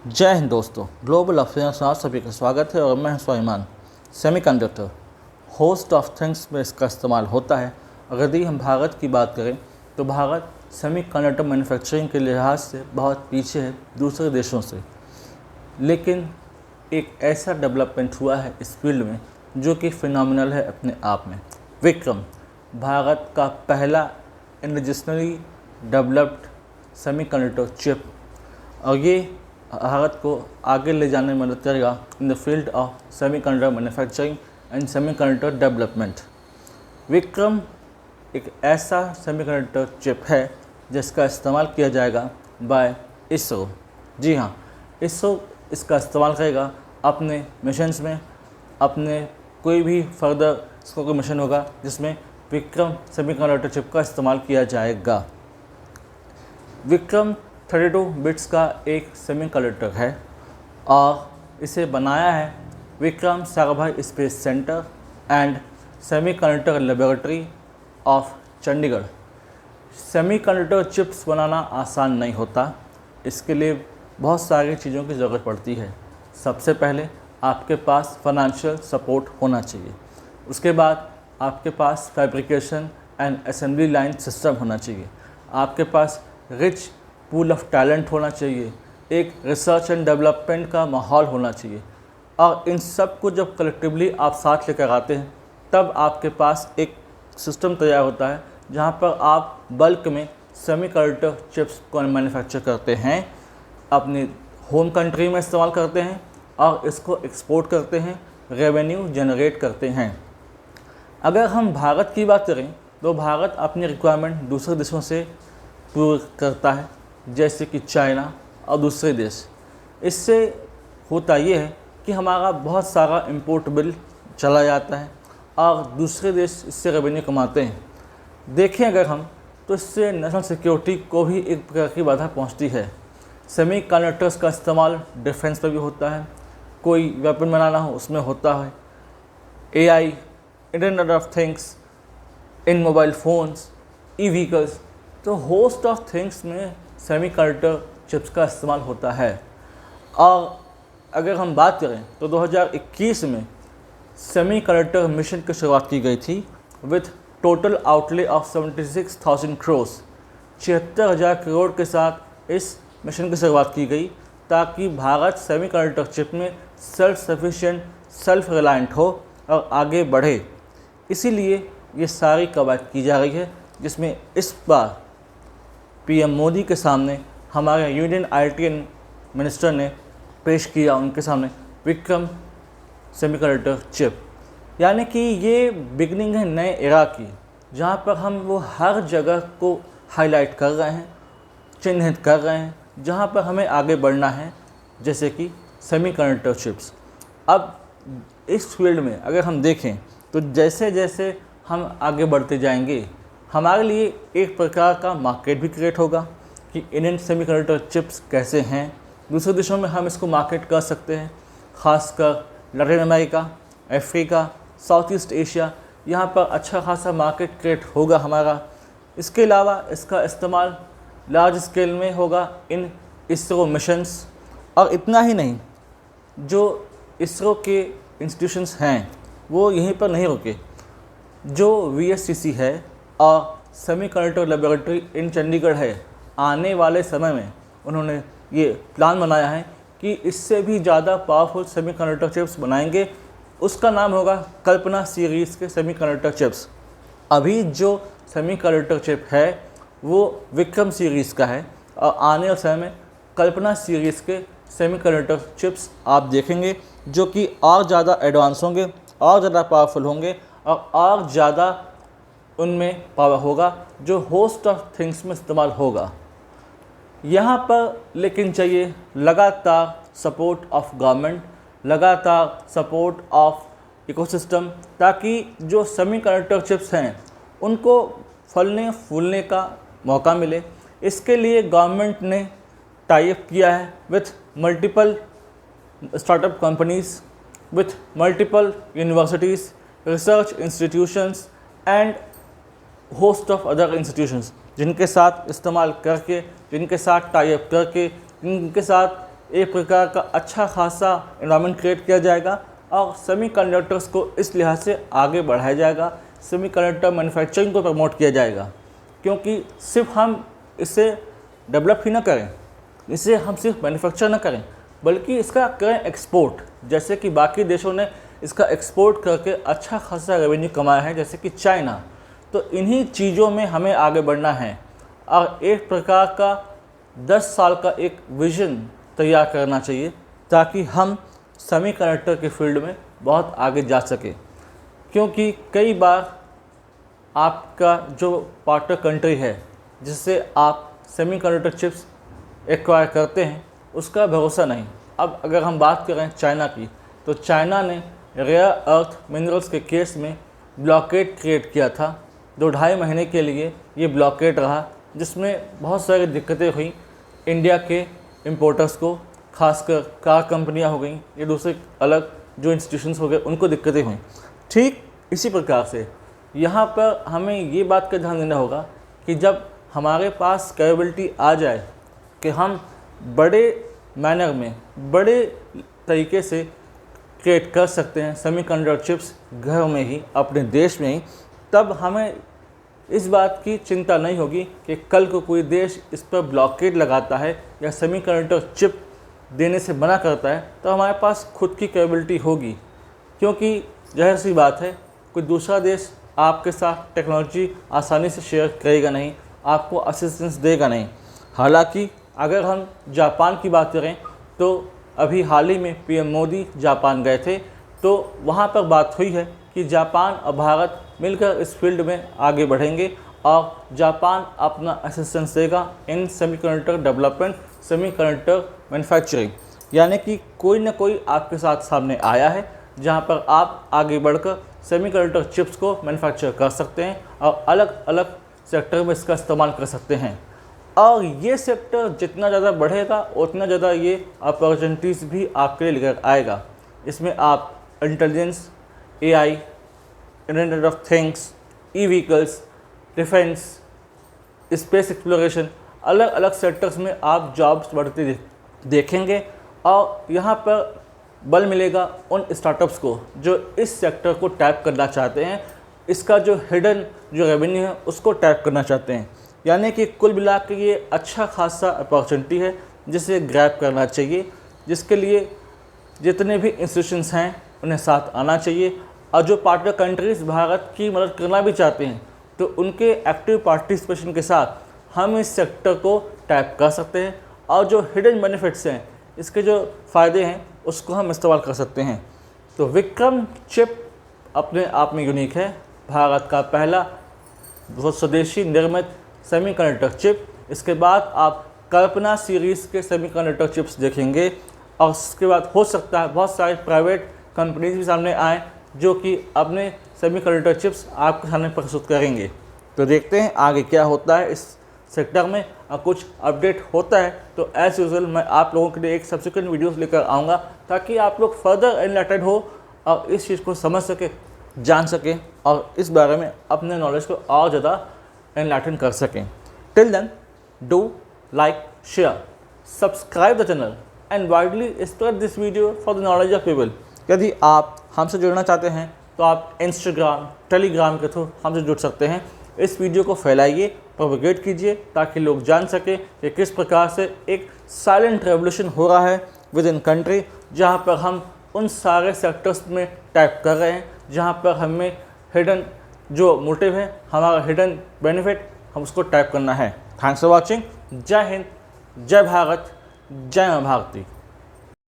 जय हिंद दोस्तों, global affairs में आप सभी का स्वागत है और मैं हूं Suleman. Semiconductor host of things में इसका इस्तेमाल होता है। अगर यदि हम भारत की बात करें तो भारत सेमीकंडक्टर मैन्युफैक्चरिंग के लिहाज से बहुत पीछे है दूसरे देशों से, लेकिन एक ऐसा डेवलपमेंट हुआ है इस फील्ड में जो कि फिनोमिनल है अपने आप में। विक्रम भारत का पहला इंडिजिनली डेवलप्ड सेमीकंडक्टर चिप, और ये भारत को आगे ले जाने में मदद करेगा in the field of semiconductor manufacturing and semiconductor development. Vikram एक ऐसा सेमीकंडक्टर चिप है जिसका इस्तेमाल किया जाएगा बाय इसरो। जी हाँ, इसरो इसका इस्तेमाल करेगा अपने मिशंस में। अपने कोई भी फर्दर इसका कोई मिशन होगा जिसमें विक्रम सेमीकंडक्टर चिप का इस्तेमाल किया जाएगा। विक्रम 32 बिट्स का एक सेमीकंडक्टर है और इसे बनाया है Vikram Sarabhai space centre and semiconductor laboratory of Chandigarh. Semiconductor chips बनाना आसान नहीं होता, इसके लिए बहुत सारी चीज़ों की ज़रूरत पड़ती है। सबसे पहले आपके पास फाइनेंशियल सपोर्ट होना चाहिए, उसके बाद आपके पास fabrication and assembly line system होना चाहिए, आपके पास रिच पूल ऑफ टैलेंट होना चाहिए, एक रिसर्च एंड डेवलपमेंट का माहौल होना चाहिए। और इन सब को जब कलेक्टिवली आप साथ लेकर आते हैं तब आपके पास एक सिस्टम तैयार होता है जहां पर आप बल्क में सेमीकंडक्टर चिप्स को मैन्युफैक्चर करते हैं, अपनी होम कंट्री में इस्तेमाल करते हैं और इसको एक्सपोर्ट करते हैं, रेवेन्यू जनरेट करते हैं। अगर हम भारत की बात करें तो भारत अपनी रिक्वायरमेंट दूसरे देशों से पूरी करता है, जैसे कि चाइना और दूसरे देश। इससे होता ये है कि हमारा बहुत सारा इंपोर्ट बिल चला जाता है और दूसरे देश इससे रेवेन्यू कमाते हैं। देखें अगर हम तो इससे नेशनल सिक्योरिटी को भी एक प्रकार की बाधा पहुंचती है। सेमीकंडक्टर्स का इस्तेमाल डिफेंस पर भी होता है, कोई वेपन बनाना हो उसमें होता है, AI इंटरनेट ऑफ थिंग्स, इन मोबाइल फ़ोन्स, ई-व्हीकल्स, तो होस्ट ऑफ थिंग्स में सेमीकंडक्टर चिप्स का इस्तेमाल होता है। और अगर हम बात करें तो 2021 में सेमीकंडक्टर मिशन की शुरुआत की गई थी with total outlay of 76,000 crore. 76,000 crore के साथ इस मिशन की शुरुआत की गई ताकि भारत सेमीकंडक्टर चिप में सेल्फ सफिशिएंट, सेल्फ रिलायंट हो और आगे बढ़े। इसीलिए ये सारी कवायद की जा रही है, जिसमें इस बार PM मोदी के सामने हमारे यूनियन IT मिनिस्टर ने पेश किया उनके सामने विक्रम सेमीकंडक्टर चिप। यानी कि ये बिगनिंग है नए एरा की, जहाँ पर हम वो हर जगह को हाईलाइट कर रहे हैं, चिन्हित कर रहे हैं जहाँ पर हमें आगे बढ़ना है, जैसे कि सेमीकंडक्टर चिप्स। अब इस फील्ड में अगर हम देखें तो जैसे जैसे हम आगे बढ़ते जाएंगे हमारे लिए एक प्रकार का मार्केट भी क्रिएट होगा कि इंडियन सेमीकंडक्टर चिप्स कैसे हैं, दूसरे देशों में हम इसको मार्केट कर सकते हैं, ख़ासकर Latin America, Africa, south east Asia, यहाँ पर अच्छा खासा मार्केट क्रिएट होगा हमारा। इसके अलावा इसका इस्तेमाल लार्ज स्केल में होगा इन इसरो मिशंस। और इतना ही नहीं, जो इसरो के इंस्टीट्यूशंस हैं वो यहीं पर नहीं रुके। जो VSCC है और सेमीकंडक्टर लेबोरेटरी इन चंडीगढ़ है, आने वाले समय में उन्होंने ये प्लान बनाया है कि इससे भी ज़्यादा पावरफुल सेमीकंडक्टर चिप्स बनाएंगे। उसका नाम होगा कल्पना सीरीज़ के सेमीकंडक्टर चिप्स। अभी जो सेमीकंडक्टर चिप है वो विक्रम सीरीज़ का है और आने वाले समय में कल्पना सीरीज़ के सेमीकंडक्टर चिप्स आप देखेंगे जो कि और ज़्यादा एडवांस होंगे, और ज़्यादा पावरफुल होंगे और ज़्यादा उनमें पावर होगा जो होस्ट ऑफ थिंग्स में इस्तेमाल होगा। यहाँ पर लेकिन चाहिए लगातार सपोर्ट ऑफ गवर्नमेंट, लगातार सपोर्ट ऑफ इकोसिस्टम, ताकि जो सेमीकंडक्टर चिप्स हैं उनको फलने फूलने का मौका मिले। इसके लिए गवर्नमेंट ने टाई अप किया है with multiple startup companies, with multiple universities, research institutions and host of other institutions, जिनके साथ इस्तेमाल करके, जिनके साथ टाई अप करके, जिनके साथ एक प्रकार का अच्छा खासा एनवायरनमेंट क्रिएट किया जाएगा और सेमीकंडक्टर्स को इस लिहाज से आगे बढ़ाया जाएगा, सेमीकंडक्टर मैन्युफैक्चरिंग को प्रमोट किया जाएगा। क्योंकि सिर्फ हम इसे डेवलप ही ना करें, इसे हम सिर्फ मैन्युफैक्चर ना करें, बल्कि इसका करें एक्सपोर्ट, जैसे कि बाकी देशों ने इसका एक्सपोर्ट करके अच्छा खासा रेवेन्यू कमाया है, जैसे कि चाइना। तो इन्हीं चीज़ों में हमें आगे बढ़ना है और एक प्रकार का 10 साल का एक विज़न तैयार करना चाहिए ताकि हम सेमीकंडक्टर के फील्ड में बहुत आगे जा सके। क्योंकि कई बार आपका जो पार्टनर कंट्री है जिससे आप सेमीकंडक्टर चिप्स एक्वायर करते हैं उसका भरोसा नहीं। अब अगर हम बात करें चाइना की, तो चाइना ने रेयर अर्थ मिनरल्स के केस में ब्लॉकेड क्रिएट किया था। 2-2.5 महीने के लिए ये ब्लॉकेड रहा, जिसमें बहुत सारी दिक्कतें हुई इंडिया के इम्पोर्टर्स को, खासकर कार कंपनियां हो गई या दूसरे अलग जो इंस्टीट्यूशंस हो गए उनको दिक्कतें हुई। ठीक इसी प्रकार से यहाँ पर हमें ये बात का ध्यान देना होगा कि जब हमारे पास कैपेबिलिटी आ जाए कि हम बड़े मैनर में, बड़े तरीके से क्रिएट कर सकते हैं सेमीकंडक्टर चिप्स घर में ही, अपने देश में ही, तब हमें इस बात की चिंता नहीं होगी कि कल को कोई देश इस पर ब्लॉकेड लगाता है या सेमीकंडक्टर चिप देने से मना करता है, तो हमारे पास खुद की कैपेबिलिटी होगी। क्योंकि जाहिर सी बात है, कोई दूसरा देश आपके साथ टेक्नोलॉजी आसानी से शेयर करेगा नहीं, आपको असिस्टेंस देगा नहीं। हालांकि अगर हम जापान की बात करें तो अभी हाल ही में पीएम मोदी जापान गए थे, तो वहाँ पर बात हुई है कि जापान और भारत मिलकर इस फील्ड में आगे बढ़ेंगे और जापान अपना असिस्टेंस देगा इन सेमीकंडक्टर डेवलपमेंट, सेमीकंडक्टर मैन्युफैक्चरिंग। यानी कि कोई ना कोई आपके साथ सामने आया है जहाँ पर आप आगे बढ़कर सेमीकंडक्टर चिप्स को मैन्युफैक्चर कर सकते हैं और अलग अलग सेक्टर में इसका इस्तेमाल कर सकते हैं। और ये सेक्टर जितना ज़्यादा बढ़ेगा उतना ज़्यादा ये अपॉर्चुनिटीज़ भी आपके लिए लेकर आएगा। इसमें आप intelligence, AI, internet of things, e vehicles, defence, space exploration, अलग अलग सेक्टर्स में आप जॉब्स बढ़ते देखेंगे और यहाँ पर बल मिलेगा उन स्टार्टअप्स को जो इस सेक्टर को टैप करना चाहते हैं, इसका जो हिडन जो रेवेन्यू है उसको टैप करना चाहते हैं। यानी कि कुल मिला के ये अच्छा खासा अपॉर्चुनिटी है जिसे ग्रैब करना चाहिए, जिसके लिए जितने भी इंस्टीट्यूशंस हैं उन्हें साथ आना चाहिए। और जो पार्टनर कंट्रीज़ भारत की मदद करना भी चाहते हैं तो उनके एक्टिव पार्टिसिपेशन के साथ हम इस सेक्टर को टैप कर सकते हैं और जो हिडन बेनिफिट्स हैं, इसके जो फ़ायदे हैं उसको हम इस्तेमाल कर सकते हैं। तो विक्रम चिप अपने आप में यूनिक है, भारत का पहला स्वदेशी निर्मित सेमीकंडक्टर चिप। इसके बाद आप कल्पना सीरीज़ के सेमीकंडक्टर चिप्स देखेंगे और उसके बाद हो सकता है बहुत सारे प्राइवेट कंपनीज भी सामने आए जो कि अपने सेमीकंडक्टर चिप्स आपके सामने प्रस्तुत करेंगे। तो देखते हैं आगे क्या होता है इस सेक्टर में, और कुछ अपडेट होता है तो एज यूजुअल मैं आप लोगों के लिए एक सब्सिक्वेंट वीडियोस लेकर आऊँगा ताकि आप लोग फर्दर एनलाइटेड हो और इस चीज़ को समझ सके, जान सकें और इस बारे में अपने नॉलेज को और ज़्यादा एनलाइटन कर सकें। Till then do like, share, subscribe the channel and widely spread this video for the knowledge of people. यदि आप हमसे जुड़ना चाहते हैं तो आप इंस्टाग्राम, टेलीग्राम के थ्रू हमसे जुड़ सकते हैं। इस वीडियो को फैलाइए, प्रोपेगेट कीजिए ताकि लोग जान सकें कि किस प्रकार से एक साइलेंट रेवोल्यूशन हो रहा है विद इन कंट्री, जहाँ पर हम उन सारे सेक्टर्स में टैप कर रहे हैं जहाँ पर हमें हिडन जो मोटिव है, हमारा हिडन बेनिफिट, हम उसको टैप करना है। Thanks for watching. जय हिंद, जय भारत, जय मां भारती।